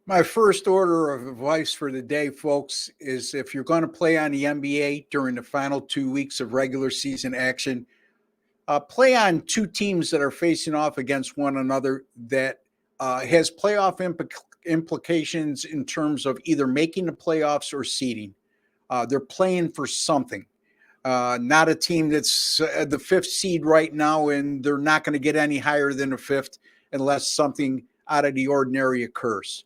My first order of advice for the day, folks, is if you're going to play on the NBA during the final 2 weeks of regular season action, play on two teams that are facing off against one another that has playoff implications in terms of either making the playoffs or seeding. They're playing for something. Not a team that's the fifth seed right now, and they're not going to get any higher than a fifth unless something out of the ordinary occurs.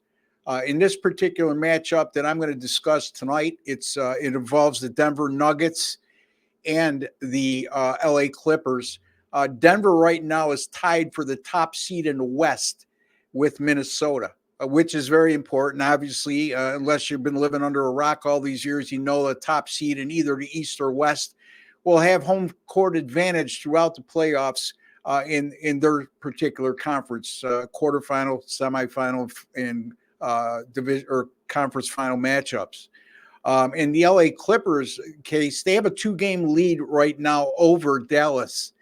In this particular matchup that I'm going to discuss tonight, it involves the Denver Nuggets and the LA Clippers. Denver right now is tied for the top seed in the West with Minnesota, which is very important. Obviously, unless you've been living under a rock all these years, you know the top seed in either the East or West will have home court advantage throughout the playoffs in their particular conference, quarterfinal, semifinal, and division or conference final matchups. In the LA Clippers case, they have a 2-game lead right now over Dallas.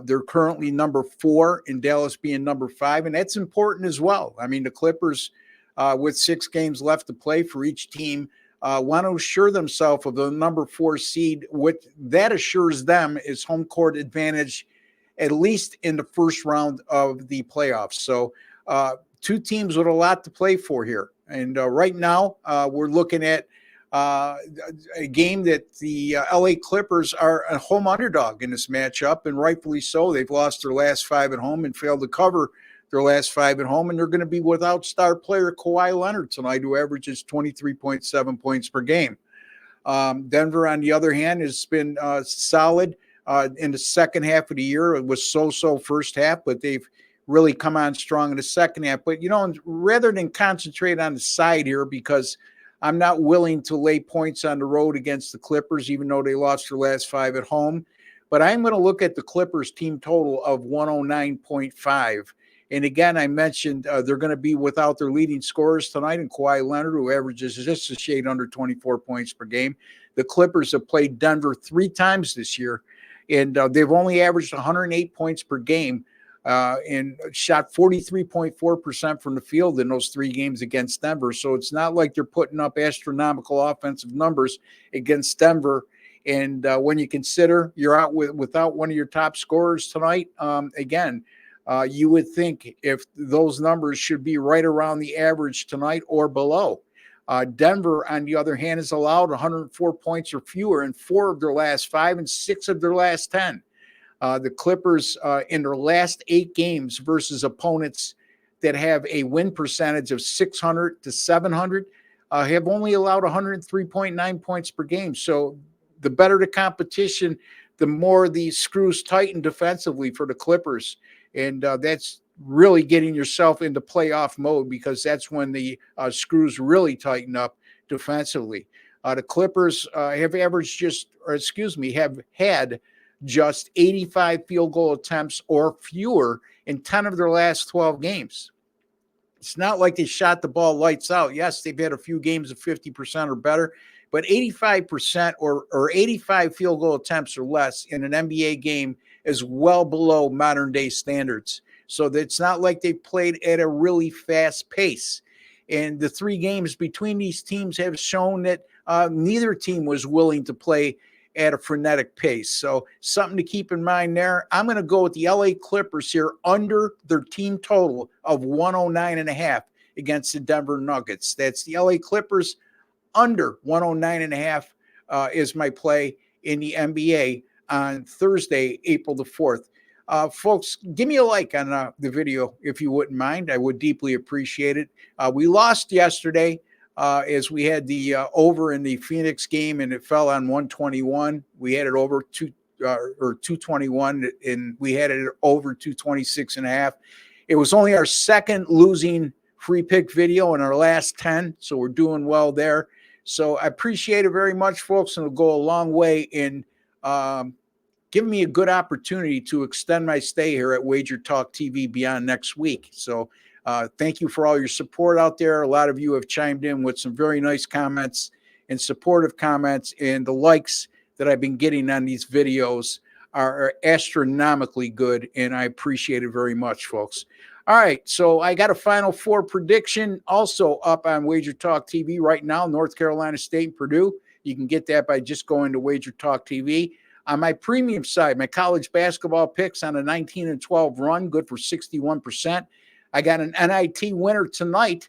They're currently number 4, and Dallas being number 5, and that's important as well. I mean, the Clippers, with 6 games left to play for each team, want to assure themselves of the number 4 seed. What that assures them is home court advantage, at least in the first round of the playoffs. So, two teams with a lot to play for here. And right now, we're looking at a game that the LA Clippers are a home underdog in this matchup, and rightfully so. They've lost their last 5 at home and failed to cover their last 5 at home, and they're going to be without star player Kawhi Leonard tonight, who averages 23.7 points per game. Denver, on the other hand, has been solid in the second half of the year. It was so-so first half, but they've really come on strong in the second half. But, rather than concentrate on the side here, because I'm not willing to lay points on the road against the Clippers, even though they lost their last 5 at home. But I'm going to look at the Clippers team total of 109.5. And again, I mentioned they're going to be without their leading scorers tonight, and Kawhi Leonard, who averages just a shade under 24 points per game. The Clippers have played Denver 3 times this year, and they've only averaged 108 points per game. And shot 43.4% from the field in those 3 games against Denver. So it's not like they're putting up astronomical offensive numbers against Denver. And when you consider you're out without one of your top scorers tonight, again, you would think if those numbers should be right around the average tonight or below. Denver, on the other hand, has allowed 104 points or fewer in 4 of their last 5 and 6 of their last 10. The Clippers, in their last 8 games versus opponents that have a win percentage of 600 to 700, have only allowed 103.9 points per game. So the better the competition, the more the screws tighten defensively for the Clippers. And that's really getting yourself into playoff mode, because that's when the screws really tighten up defensively. The Clippers have had just 85 field goal attempts or fewer in 10 of their last 12 games. It's not like they shot the ball lights out. Yes, they've had a few games of 50% or better, but 85% or 85 field goal attempts or less in an NBA game is well below modern day standards. So it's not like they played at a really fast pace. And the 3 games between these teams have shown that neither team was willing to play at a frenetic pace. So something to keep in mind there. I'm going to go with the LA Clippers here under their team total of 109.5 against the Denver Nuggets. That's the LA Clippers under 109.5 is my play in the NBA on Thursday, April the 4th. Folks, give me a like on the video if you wouldn't mind. I would deeply appreciate it. We lost yesterday. As we had the over in the Phoenix game, and it fell on 121. We had it over 221, and we had it over 226.5. It was only our second losing free pick video in our last 10, so we're doing well there. So I appreciate it very much, folks, and it'll go a long way in giving me a good opportunity to extend my stay here at Wager Talk TV beyond next week. So thank you for all your support out there. A lot of you have chimed in with some very nice comments and supportive comments, and the likes that I've been getting on these videos are astronomically good, and I appreciate it very much, folks. All right, so I got a Final Four prediction also up on Wager Talk TV right now. North Carolina State and Purdue. You can get that by just going to Wager Talk TV. On my premium side, my college basketball picks on a 19-12 run, good for 61%. I got an NIT winner tonight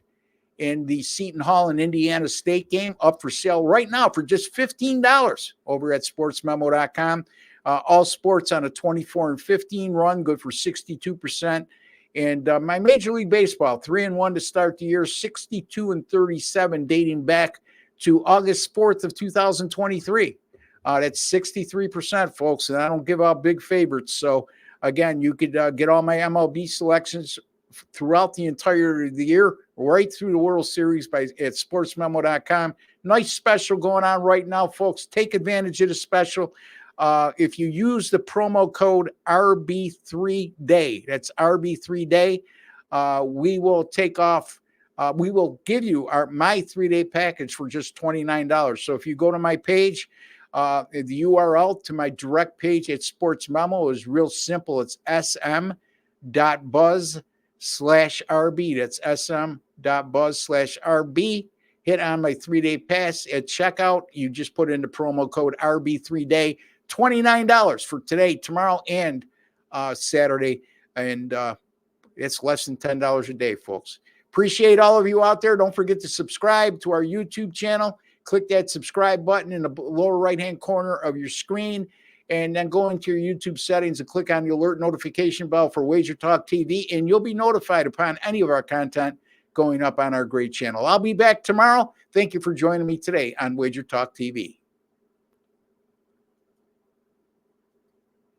in the Seton Hall and Indiana State game, up for sale right now for just $15 over at sportsmemo.com. All sports on a 24-15 run, good for 62%. And my Major League Baseball, 3-1 to start the year, 62-37, dating back to August 4th of 2023. That's 63%, folks, and I don't give out big favorites. So, again, you could get all my MLB selections throughout the entire of the year, right through the World Series at sportsmemo.com. Nice special going on right now, folks. Take advantage of the special. If you use the promo code RB3Day, that's RB3Day, we will take off. We will give you my 3-day package for just $29. So if you go to my page, the URL to my direct page at Sports Memo is real simple. It's sm.buzz/RB. That's sm.buzz/RB. Hit on my 3-day pass at checkout. You just put in the promo code RB3Day. $29 for today, tomorrow, and Saturday. And it's less than $10 a day, folks. Appreciate all of you out there. Don't forget to subscribe to our YouTube channel. Click that subscribe button in the lower right-hand corner of your screen, and then go into your YouTube settings and click on the alert notification bell for Wager Talk TV, and you'll be notified upon any of our content going up on our great channel. I'll be back tomorrow. Thank you for joining me today on Wager Talk TV.